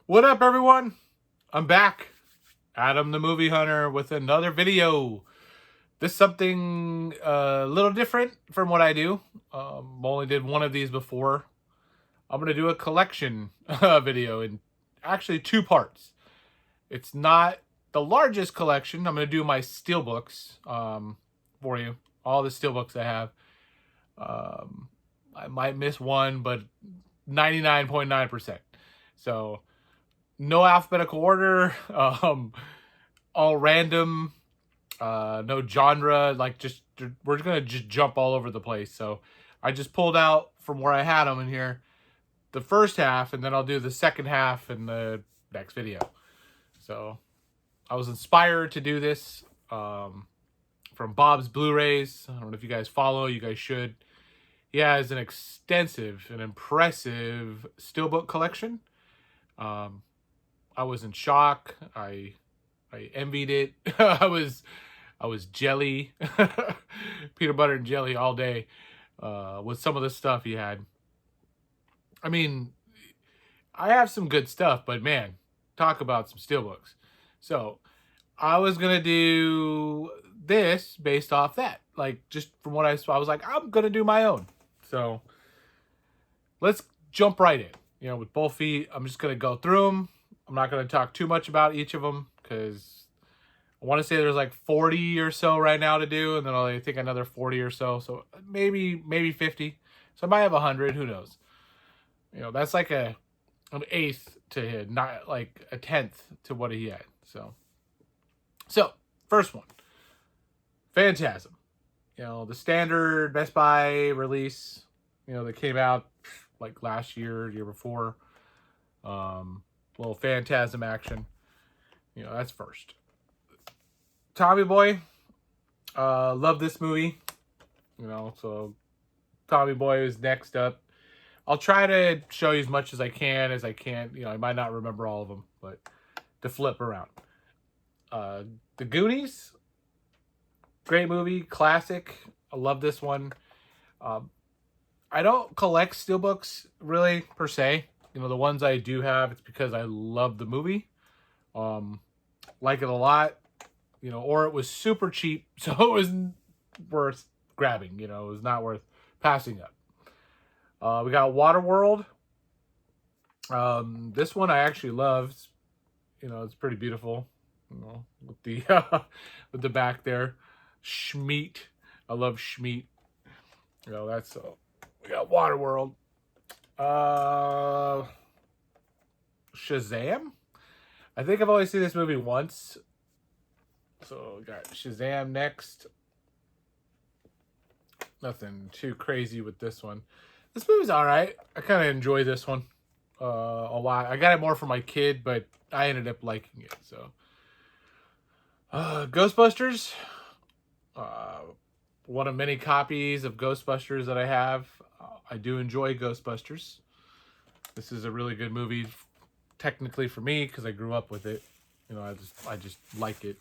What up, everyone? I'm back, Adam the Movie Hunter, with another video. This is something a little different from what I do. Only did one of these before. I'm going to do a collection video in actually two parts. It's not the largest collection. I'm going to do my Steelbooks for you. All the Steelbooks I have. I might miss one, but 99.9%. So no alphabetical order, all random, no genre, like just, we're gonna just jump all over the place. So I just pulled out from where I had them in here, the first half, and then I'll do the second half in the next video. So I was inspired to do this from Bob's Blu-rays. I don't know if you guys follow, you guys should. He has an extensive and impressive Steelbook collection. I was in shock. I envied it. I was jelly, peanut butter and jelly all day with some of the stuff he had. I mean, I have some good stuff, but man, talk about some Steelbooks. So I was gonna do this based off that, like just from what I saw. I was like, I'm gonna do my own. So let's jump right in. You know, with both feet, I'm just gonna go through them. I'm not going to talk too much about each of them because I want to say there's like 40 or so right now to do, and then I think another 40 or so. So maybe 50. So I might have 100. Who knows? You know, that's like an eighth to him, not like a tenth to what he had. So first one, Phantasm. You know, the standard Best Buy release. You know, that came out like last year, year before. Little Phantasm action. You know, that's first. Tommy Boy. Love this movie. You know, so Tommy Boy is next up. I'll try to show you as much as I can. You know, I might not remember all of them, but to flip around. The Goonies. Great movie. Classic. I love this one. I don't collect Steelbooks really, per se. You know, the ones I do have, it's because I love the movie. Like it a lot. You know, or it was super cheap, so it was worth grabbing. You know, it was not worth passing up. We got Waterworld. This one I actually love. You know, it's pretty beautiful. You know, with the with the back there. Schmeat. I love Schmeat. You know, that's we got Waterworld. Shazam? I think I've only seen this movie once. So we got Shazam next. Nothing too crazy with this one. This movie's alright. I kind of enjoy this one a lot. I got it more for my kid, but I ended up liking it. So Ghostbusters. One of many copies of Ghostbusters that I have. I do enjoy Ghostbusters. This is a really good movie, technically for me, because I grew up with it. You know, I just like it.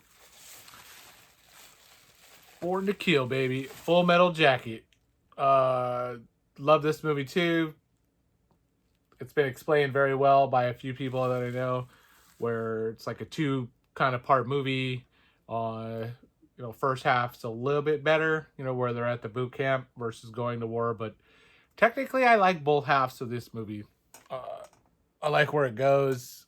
Born to Kill, baby. Full Metal Jacket. Love this movie too. It's been explained very well by a few people that I know, where it's like a two kind of part movie. You know, first half's a little bit better, you know, where they're at the boot camp versus going to war. But technically, I like both halves of this movie. I like where it goes.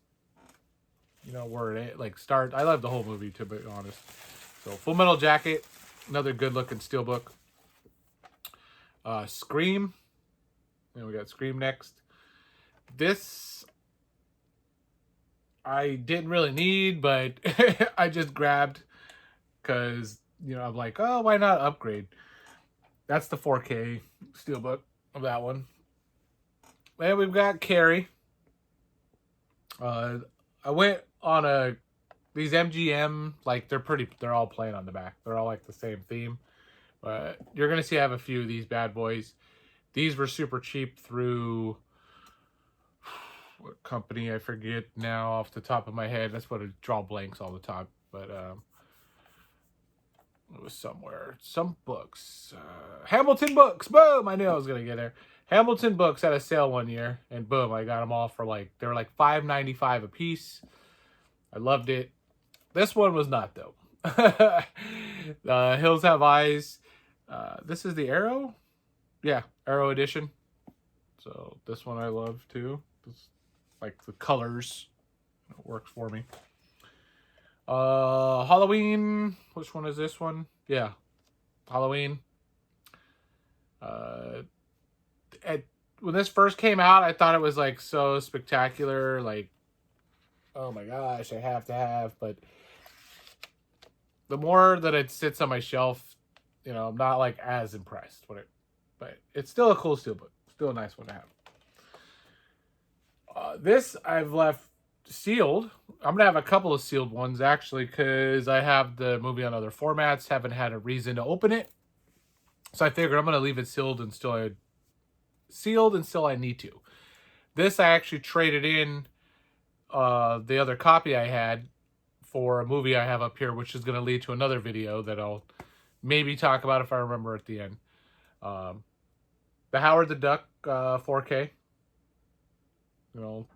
You know, where it like starts. I love the whole movie, to be honest. So, Full Metal Jacket, another good looking Steelbook. Scream. And we got Scream next. This I didn't really need, but I just grabbed. Because, you know, I'm like, oh, why not upgrade? That's the 4K Steelbook of that one. And we've got Carrie. I went on these MGM, like, they're all plain on the back. They're all like the same theme. But you're going to see I have a few of these bad boys. These were super cheap through, what company, I forget now off the top of my head. That's what I draw blanks all the time. But, It was somewhere. Some books. Hamilton books. Boom! I knew I was going to get there. Hamilton books had a sale one year, and boom, I got them all for like, they were like $5.95 a piece. I loved it. This one was not, though. Hills Have Eyes. This is the Arrow? Yeah, Arrow edition. So this one I love, too. It's like the colors. It works for me. Halloween. Which one is this one? Yeah, Halloween. When this first came out, I thought it was like so spectacular, like, oh my gosh, I have to have. But the more that it sits on my shelf, you know, I'm not like as impressed with it. But it's still a cool steelbook. Still a nice one to have. This I've left sealed. I'm gonna have a couple of sealed ones actually, because I have the movie on other formats. Haven't had a reason to open it, so I figured I'm gonna leave it sealed until I need to. This I actually traded in the other copy I had for a movie I have up here, which is gonna lead to another video that I'll maybe talk about if I remember at the end. The Howard the Duck 4K. You know,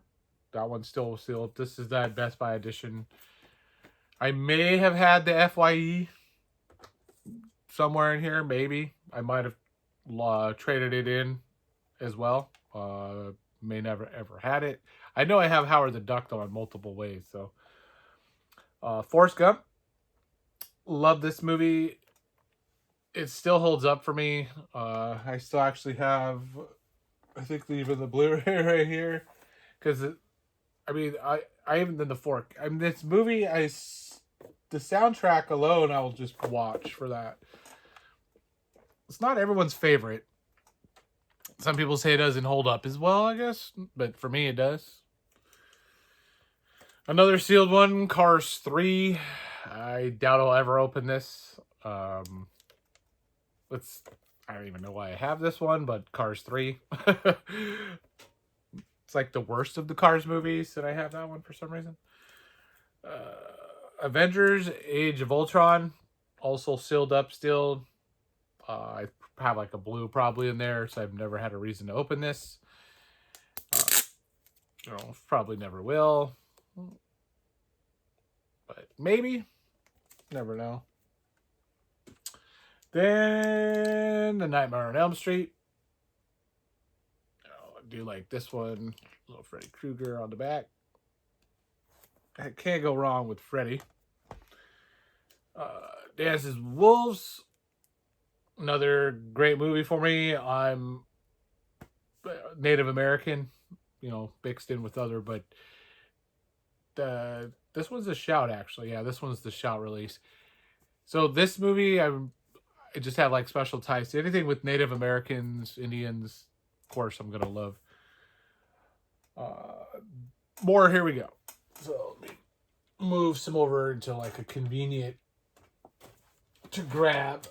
that one's still sealed. This is that Best Buy edition. I may have had the FYE somewhere in here. Maybe. I might have traded it in as well. May never ever had it. I know I have Howard the Duck though in multiple ways. So, Forrest Gump. Love this movie. It still holds up for me. I still actually have, I think, even the Blu-ray right here. Because, I mean, I even did the fork. I mean, this movie, the soundtrack alone, I'll just watch for that. It's not everyone's favorite. Some people say it doesn't hold up as well, I guess. But for me, it does. Another sealed one, Cars 3. I doubt I'll ever open this. I don't even know why I have this one, but Cars 3. It's like the worst of the Cars movies that I have that one for some reason. Avengers Age of Ultron, also sealed up still. I have like a blue probably in there, so I've never had a reason to open this. Probably never will. But maybe. Never know. Then The Nightmare on Elm Street. I do like this one. Little Freddy Krueger on the back. I can't go wrong with Freddy. Dances with Wolves. Another great movie for me. I'm Native American, mixed in with other, but this one's a shout actually. Yeah, this one's the shout release. So this movie, I just have like special ties to anything with Native Americans, Indians. Of course, I'm gonna love. More. Here we go. So let me move some over into like a convenient to grab.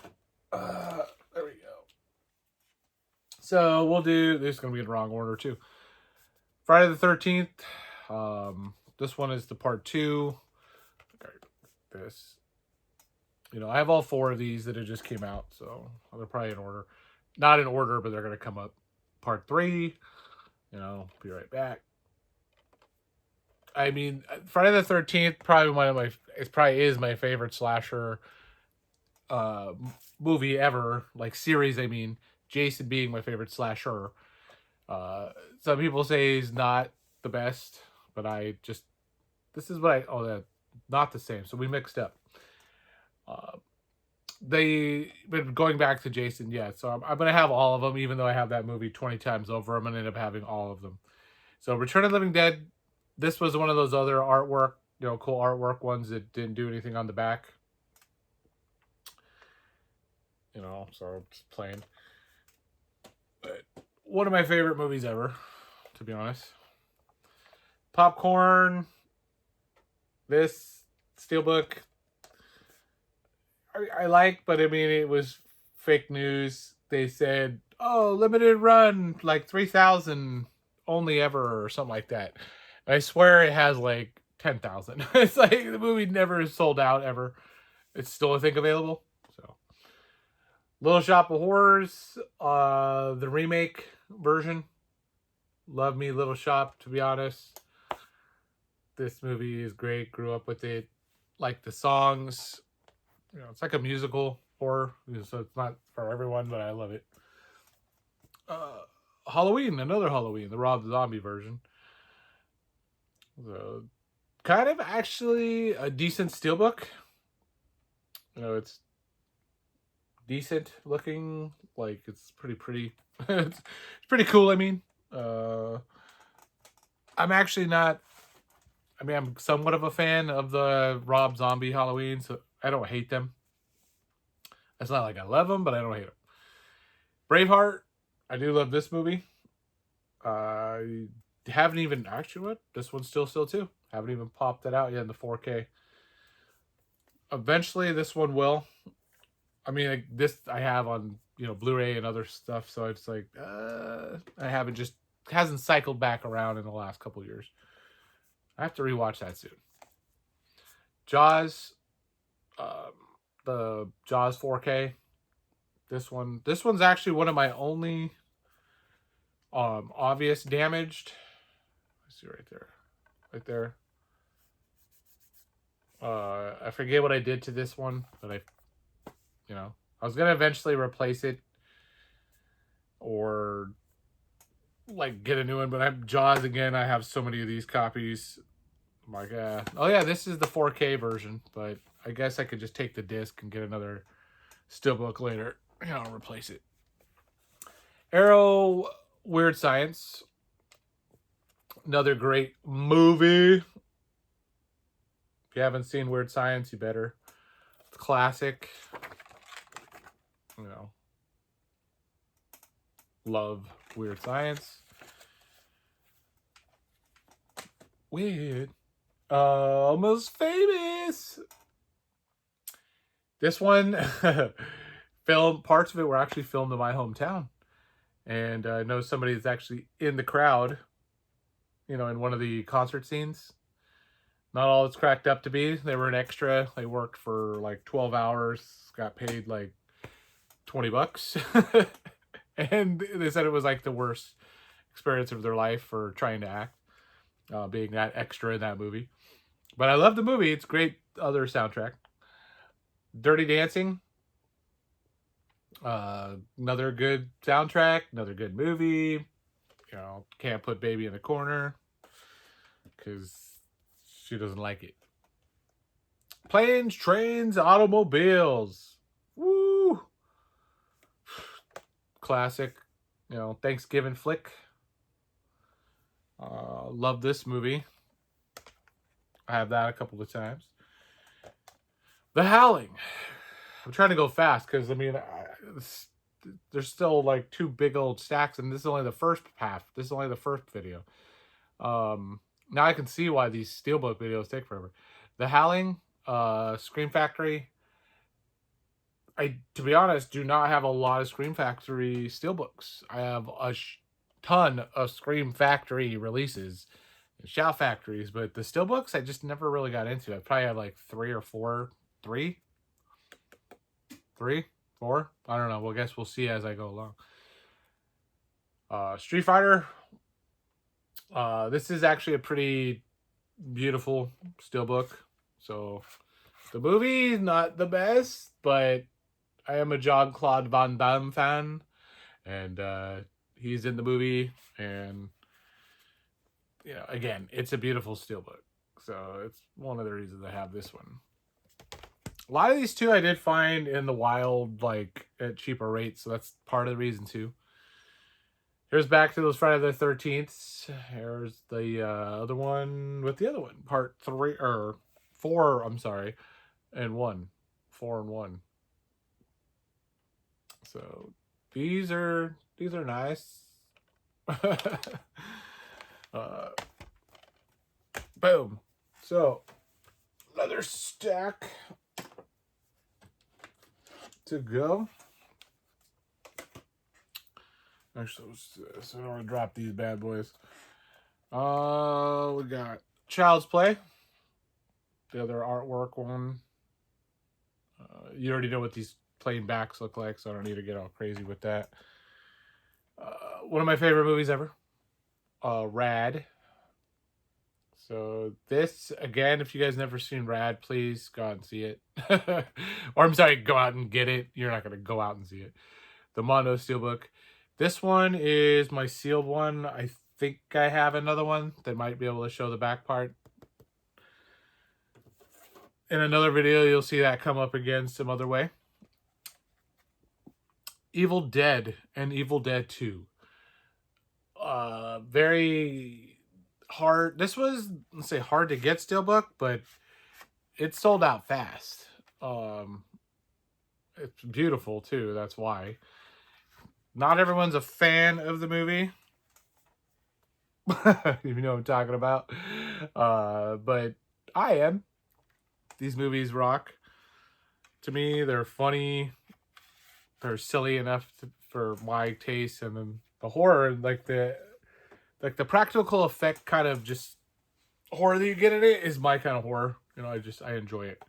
There we go. So we'll do. This is gonna be in the wrong order too. Friday the 13th. This one is the part 2. This. I have all 4 of these that just came out, so they're probably in order. Not in order, but they're going to come up. Part 3, be right back. I mean, Friday the 13th, probably is my favorite slasher movie ever. Like, series, I mean. Jason being my favorite slasher. Some people say he's not the best, but this is what not the same, so we mixed up. But going back to Jason, yeah, so I'm going to have all of them, even though I have that movie 20 times over. I'm going to end up having all of them. So Return of the Living Dead, this was one of those other artwork, cool artwork ones that didn't do anything on the back. So just plain. But one of my favorite movies ever, to be honest. Popcorn, this, Steelbook, I like, but I mean, it was fake news. They said, oh, limited run, like 3,000 only ever, or something like that. And I swear it has like 10,000. It's like the movie never sold out ever. It's still, I think, available. So Little Shop of Horrors, the remake version. Love me Little Shop, to be honest. This movie is great. Grew up with it. Like the songs. You know, it's like a musical horror, so it's not for everyone, but I love it. Uh, Halloween, another Halloween, the Rob Zombie version. So, kind of actually a decent steelbook. You know, it's decent looking. Like it's pretty. It's pretty cool. I mean, uh, I'm actually not. I mean, I'm somewhat of a fan of the Rob Zombie Halloween, so I don't hate them. It's not like I love them, but I don't hate them. Braveheart, I do love this movie. I haven't even actually what this one's still too. Haven't even popped it out yet in the 4K. Eventually, this one will. I mean, this I have on Blu-ray and other stuff, so it's like I haven't just hasn't cycled back around in the last couple years. I have to rewatch that soon. Jaws, the Jaws 4K. This one's actually one of my only obvious damaged. Let's see right there. I forget what I did to this one, but I was gonna eventually replace it or like get a new one, but I'm Jaws again. I have so many of these copies. I'm like, oh yeah, this is the 4K version, but I guess I could just take the disc and get another steelbook later. Replace it. Arrow, Weird Science, another great movie. If you haven't seen Weird Science, you better. It's classic. Love Weird Science. Weird. Almost Famous. This one, parts of it were actually filmed in my hometown. And I know somebody that's actually in the crowd, in one of the concert scenes. Not all it's cracked up to be. They were an extra. They worked for like 12 hours, got paid like $20. And they said it was like the worst experience of their life for trying to act, being that extra in that movie. But I love the movie. It's great. Other soundtrack. Dirty Dancing. Another good soundtrack. Another good movie. Can't put baby in the corner because she doesn't like it. Planes, Trains, Automobiles. Woo! Classic, Thanksgiving flick. Love this movie. I have that a couple of times. The Howling. I'm trying to go fast because there's still like two big old stacks, and this is only the first half. This is only the first video. Now I can see why these steelbook videos take forever. The Howling, Scream Factory. To be honest, do not have a lot of Scream Factory steelbooks. I have a ton of Scream Factory releases and Shout Factories, but the steelbooks I just never really got into. I probably have like 3 or 4. 3? 3? 4? I don't know. Well, I guess we'll see as I go along. Street Fighter. This is actually a pretty beautiful steelbook. So the movie is not the best, but I am a Jean-Claude Van Damme fan, and he's in the movie, and again, it's a beautiful steelbook, so it's one of the reasons I have this one. A lot of these too I did find in the wild, like at cheaper rates, so that's part of the reason too. Here's back to those Friday the 13th. Here's the other one with the other one, part 3 or 4. I'm sorry, and 1, 4 and 1. So these are nice. Boom. So another stack to go. Actually, so I don't want to drop these bad boys. We got Child's Play. The other artwork one. You already know what these plain backs look like, so I don't need to get all crazy with that. One of my favorite movies ever, Rad. So this, again, if you guys never seen Rad, please go out and see it. Or I'm sorry, go out and get it. You're not going to go out and see it. The Mondo Steelbook. This one is my sealed one. I think I have another one that might be able to show the back part. In another video, you'll see that come up again some other way. Evil Dead and Evil Dead 2. Very hard. This was, let's say, hard to get Steelbook, but it sold out fast. It's beautiful too. That's why. Not everyone's a fan of the movie. If you know what I'm talking about. But I am. These movies rock. To me, they're funny. They're silly enough for my taste, and then the horror, like the practical effect kind of just horror that you get in it is my kind of horror. You know, I enjoy it.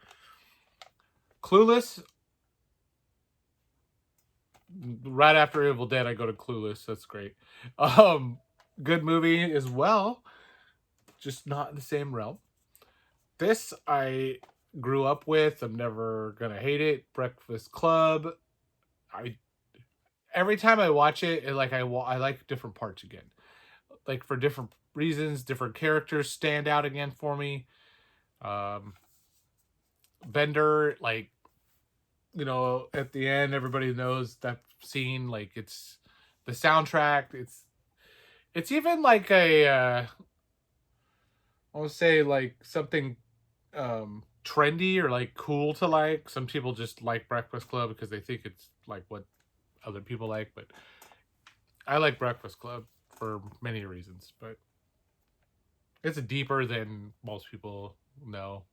Clueless. Right after Evil Dead, I go to Clueless. That's great. Good movie as well. Just not in the same realm. This I grew up with. I'm never gonna hate it. Breakfast Club. Every time I watch it, I like different parts again. Like for different reasons, different characters stand out again for me. Bender, like, you know, at the end, everybody knows that scene. Like, it's the soundtrack. It's even like a I want to say like something trendy or like cool to like. Some people just like Breakfast Club because they think it's like what other people like, but I like Breakfast Club for many reasons, but it's deeper than most people know.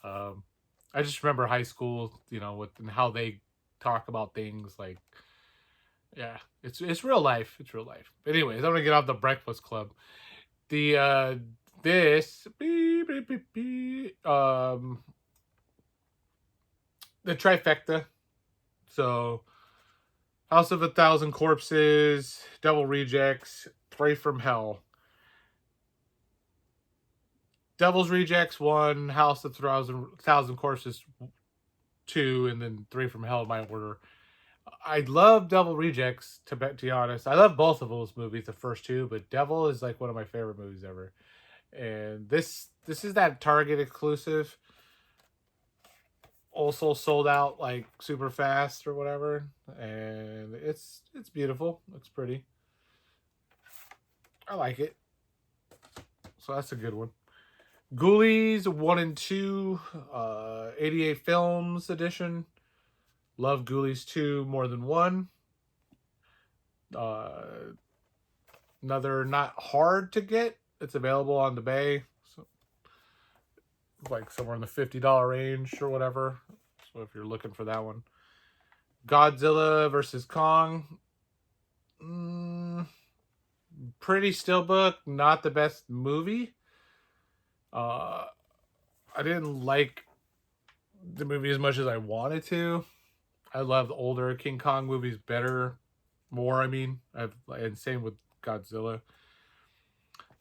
I just remember high school, you know, with and how they talk about things. Like, yeah, it's real life. It's real life. But anyways, I'm gonna get off the Breakfast Club. The this the trifecta. So, House of a Thousand Corpses, Devil Rejects, Three from Hell. Devil's Rejects 1, House of Thousand Corpses 2, and then Three from Hell in my order. I love Devil Rejects, to be honest. I love both of those movies, the first two, but Devil is like one of my favorite movies ever. And this is that Target exclusive. Also sold out like super fast or whatever. And it's beautiful. Looks pretty. I like it. So that's a good one. Ghoulies 1 and 2, 88 Films edition. Love Ghoulies 2 more than 1. Another not hard to get. It's available on the Bay. So, like somewhere in the $50 range or whatever. So if you're looking for that one. Godzilla versus Kong. Pretty Steelbook. Not the best movie. I didn't like the movie as much as I wanted to. I love the older King Kong movies more. I mean, and same with Godzilla.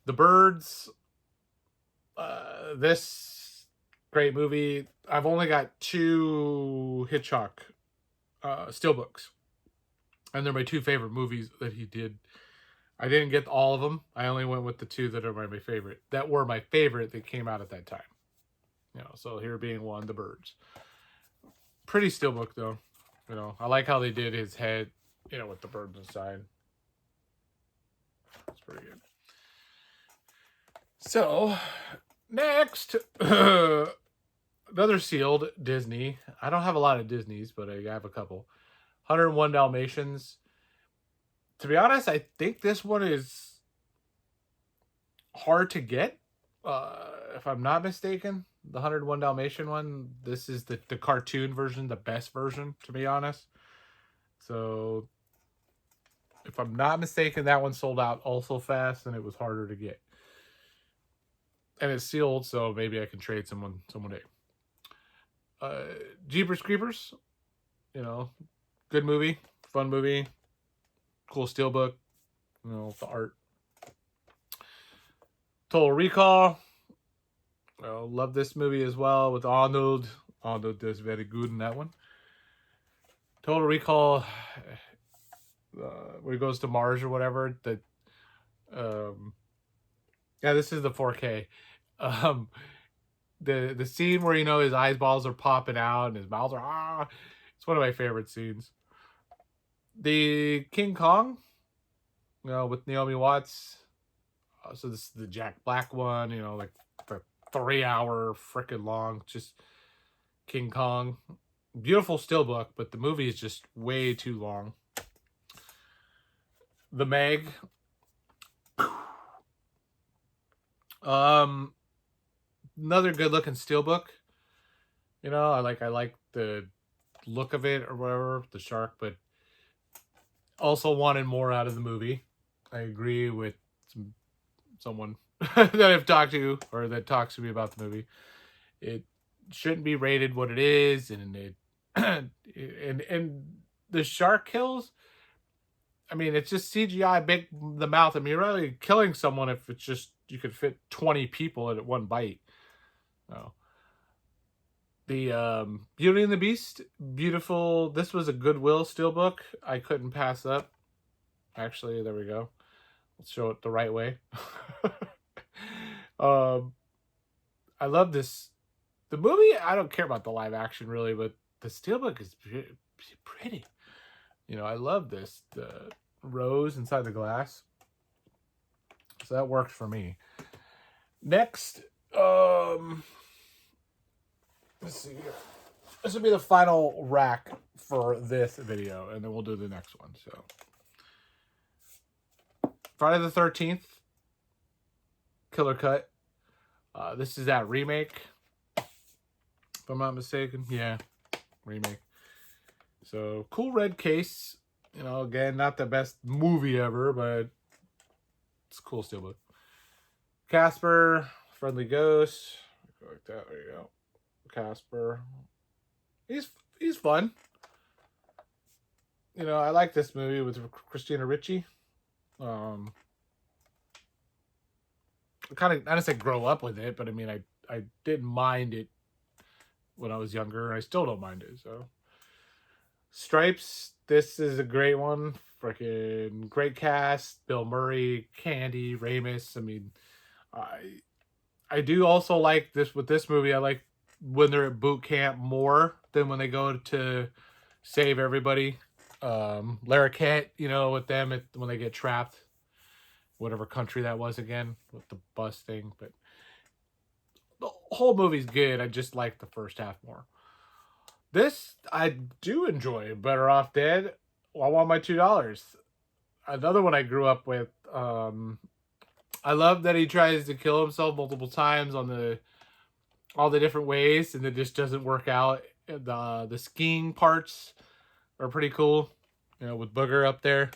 The Birds. This great movie. I've only got 2 Hitchcock Steelbooks, and they're my 2 favorite movies that he did. I didn't get all of them. I only went with the 2 that are my favorite. That were my favorite that came out at that time. You know, so here being one, The Birds. Pretty Steelbook though. You know, I like how they did his head, you know, with the birds inside. It's pretty good. So, next, another sealed Disney. I don't have a lot of Disneys, but I have a couple. 101 Dalmatians. To be honest, I think this one is hard to get. If I'm not mistaken, the 101 Dalmatian one. This is the cartoon version, the best version, to be honest. So, if I'm not mistaken, that one sold out also fast, and it was harder to get. And it's sealed, so maybe I can trade someone day. Jeepers Creepers. You know, good movie, fun movie, cool steelbook. You know, the art. Total Recall. Love this movie as well with Arnold. Arnold does very good in that one. Total Recall, where he goes to Mars or whatever. Um, yeah, this is the 4K. Um, the scene where his eyeballs are popping out and his mouths are. It's one of my favorite scenes. The King Kong, with Naomi Watts. So this is the Jack Black one. Like the 3 hour freaking long, just King Kong. Beautiful steelbook, but the movie is just way too long. The Meg. Another good looking steelbook. I like the look of it or whatever, the shark, but also wanted more out of the movie. I agree with someone that I've talked to or that talks to me about the movie. It shouldn't be rated what it is, and it and the shark kills. I mean, it's just CGI, big the mouth. I mean, you're really killing someone if it's just you could fit 20 people at one bite. No. The Beauty and the Beast, beautiful. This was a Goodwill steelbook. I couldn't pass up. Actually, there we go. Let's show it the right way. I love this. The movie, I don't care about the live action really, but the steelbook is pretty. I love this. The rose inside the glass. So that worked for me. Next, let's see here. This will be the final rack for this video, and then we'll do the next one. So, Friday the 13th, Killer Cut. This is that remake, if I'm not mistaken. Yeah, remake. So, cool red case. Again, not the best movie ever, but it's a cool steelbook. Casper, Friendly Ghost. Go like that. There you go. Casper. He's fun. I like this movie with Christina Ricci. I didn't say grow up with it, but I mean I didn't mind it when I was younger. I still don't mind it. So Stripes, this is a great one. Freaking great cast. Bill Murray, Candy, Ramis. I mean, I do also like this with this movie. I like when they're at boot camp more than when they go to save everybody. Larroquette, with them when they get trapped, whatever country that was again, with the bus thing. But the whole movie's good. I just like the first half more. This I do enjoy. Better Off Dead. I want my $2. Another one I grew up with. I love that he tries to kill himself multiple times on all the different ways, and it just doesn't work out. The skiing parts are pretty cool. With Booger up there,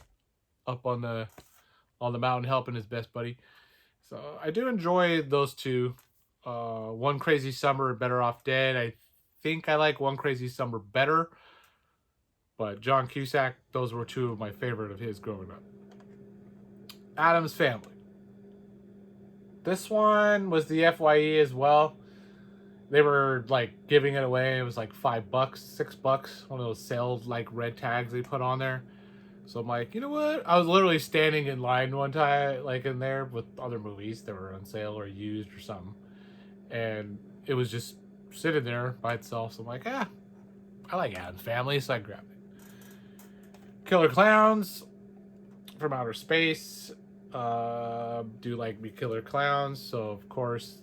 up on the mountain helping his best buddy. So I do enjoy those two. One Crazy Summer, Better Off Dead. I think I like One Crazy Summer better. But John Cusack, those were two of my favorite of his growing up. Addams Family. This one was the FYE as well. They were like giving it away. It was like $5, $6. One of those sales like red tags they put on there. So I'm like, you know what? I was literally standing in line one time, like in there with other movies that were on sale or used or something. And it was just sitting there by itself. So I'm like, I like Addams Family, so I grabbed it. Killer Clowns from Outer Space. Do like me Killer Clowns. So of course,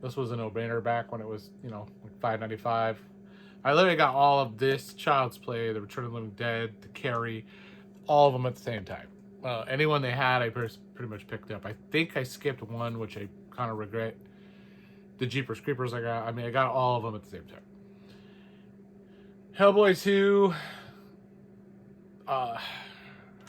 this was a no-brainer back when it was, like $5.95. I literally got all of this, Child's Play, The Return of the Living Dead, The Carrie, all of them at the same time. Anyone they had, I pretty much picked up. I think I skipped one, which I kind of regret. The Jeepers Creepers I got all of them at the same time. Hellboy 2. I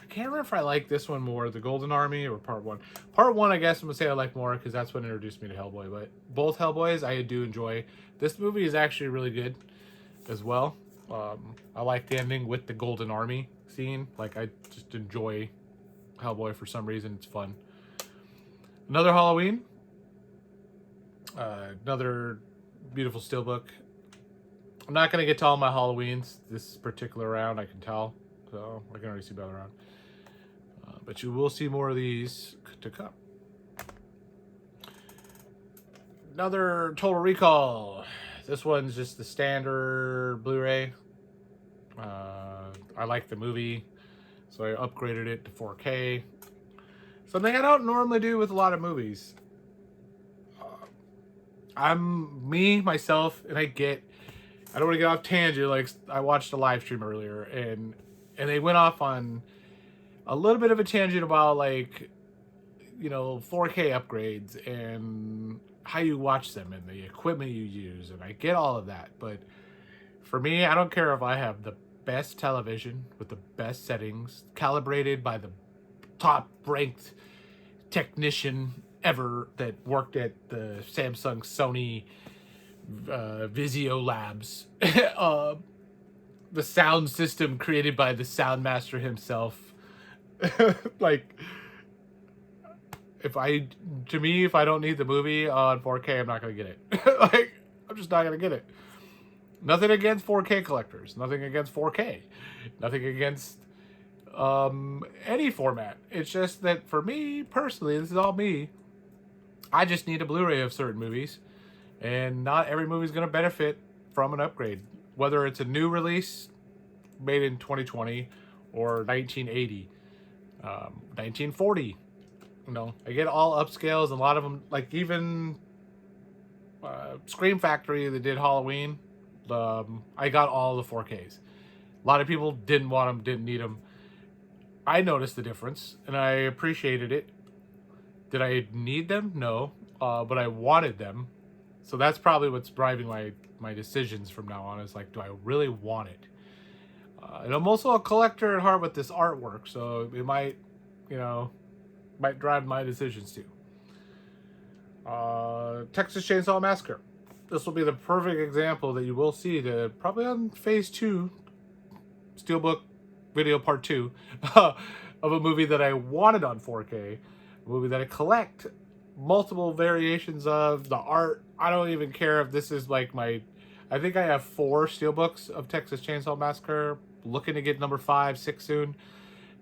can't remember if I like this one more, The Golden Army or Part 1. Part 1, I guess I'm going to say I like more because that's what introduced me to Hellboy. But both Hellboys I do enjoy. This movie is actually really good as well. I like the ending with the Golden Army scene. Like, I just enjoy Hellboy for some reason. It's fun. Another Halloween. Another beautiful Steelbook. I'm not going to get to all my Halloweens this particular round, I can tell. So, I can already see by the round. But you will see more of these to come. Another Total Recall. This one's just the standard Blu-ray. I like the movie, so I upgraded it to 4K. Something I don't normally do with a lot of movies. I'm me, myself, and I don't want to get off tangent. Like, I watched a live stream earlier, and they went off on a little bit of a tangent about, like, 4K upgrades and how you watch them and the equipment you use, and I get all of that. But for me, I don't care if I have the best television with the best settings, calibrated by the top-ranked technician ever that worked at the Samsung Sony Vizio Labs. The sound system created by the sound master himself. Like, if I don't need the movie on 4K, I'm not gonna get it. Like, I'm just not gonna get it. Nothing against 4K collectors. Nothing against 4K. Nothing against any format. It's just that for me personally, this is all me, I just need a Blu-ray of certain movies, and not every movie is going to benefit from an upgrade, whether it's a new release made in 2020 or 1980, 1940. I get all upscales, and a lot of them, like even Scream Factory that did Halloween, I got all the 4Ks. A lot of people didn't want them, didn't need them. I noticed the difference, and I appreciated it. Did I need them? No. But I wanted them. So that's probably what's driving my decisions from now on, is like, do I really want it? And I'm also a collector at heart with this artwork, so it might drive my decisions too. Texas Chainsaw Massacre. This will be the perfect example that you will see probably on phase 2, Steelbook video part 2, of a movie that I wanted on 4K, a movie that I collect multiple variations of. The art, I don't even care if this is like I think I have 4 Steelbooks of Texas Chainsaw Massacre, looking to get number 5, 6 soon,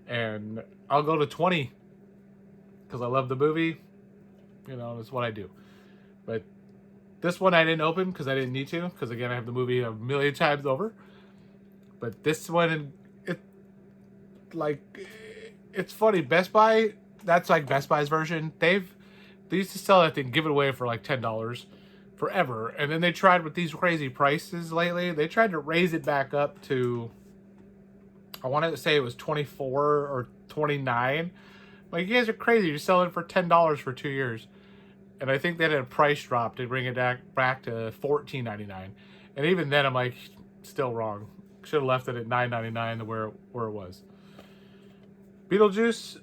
and I'll go to 20 because I love the movie. That's what I do. But this one I didn't open because I didn't need to, because again, I have the movie a million times over. But this one, it's funny. Best Buy, that's like Best Buy's version. They used to sell that thing, give it away for like $10 forever, and then they tried with these crazy prices lately. They tried to raise it back up to, I wanted to say it was 24 or 29. Like, you guys are crazy. You're selling it for $10 for 2 years. And I think they had a price drop to bring it back to $14.99. And even then, I'm like, still wrong. Should have left it at $9.99 where it was. Beetlejuice,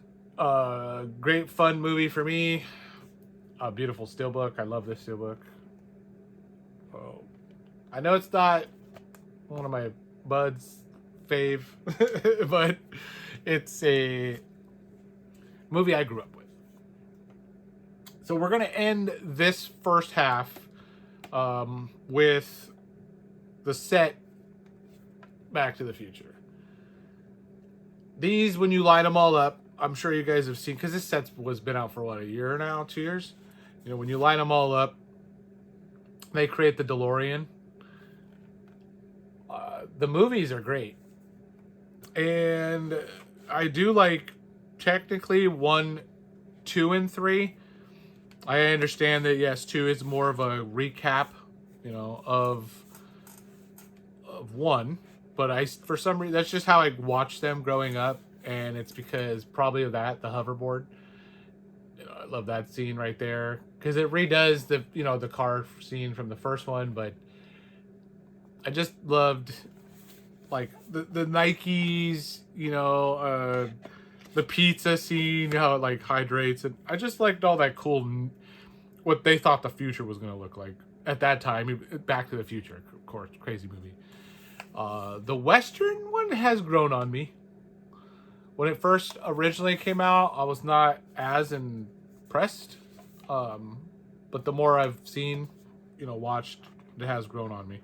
great fun movie for me. A beautiful Steelbook. I love this Steelbook. Oh, I know it's not one of my buds' fave, but it's a movie I grew up with. So we're going to end this first half with the set Back to the Future. These, when you line them all up, I'm sure you guys have seen, because this set was been out for what, a year now, 2 years? When you line them all up, they create the DeLorean. The movies are great. And I do like, technically, 1, 2, and 3. I understand that, yes, 2 is more of a recap, of 1. But for some reason, that's just how I watched them growing up. And it's because probably of that, the hoverboard. I love that scene right there. Because it redoes the car scene from the first one. But I just loved, like, the Nikes, the pizza scene, how it like hydrates, and I just liked all that cool, what they thought the future was going to look like at that time. Back to the Future, of course, crazy movie. The Western one has grown on me. When it first originally came out, I was not as impressed. But the more I've seen, watched, it has grown on me.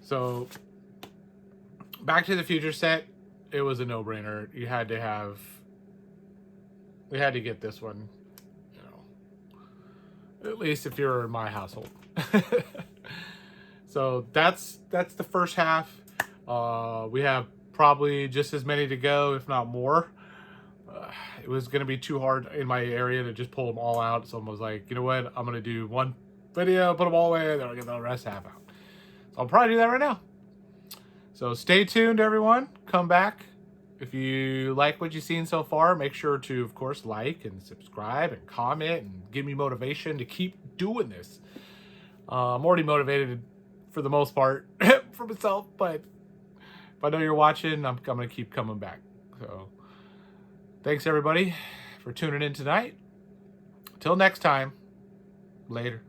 So, Back to the Future set, it was a no-brainer. We had to get this one, at least if you're in my household. So that's the first half. We have probably just as many to go, if not more. It was going to be too hard in my area to just pull them all out. So I was like, you know what? I'm going to do one video, put them all away, then I'll get the rest half out. So I'll probably do that right now. So stay tuned, everyone. Come back. If you like what you've seen so far, make sure to, of course, like and subscribe and comment and give me motivation to keep doing this. I'm already motivated for the most part for myself, but if I know you're watching, I'm going to keep coming back. So thanks, everybody, for tuning in tonight. Till next time, later.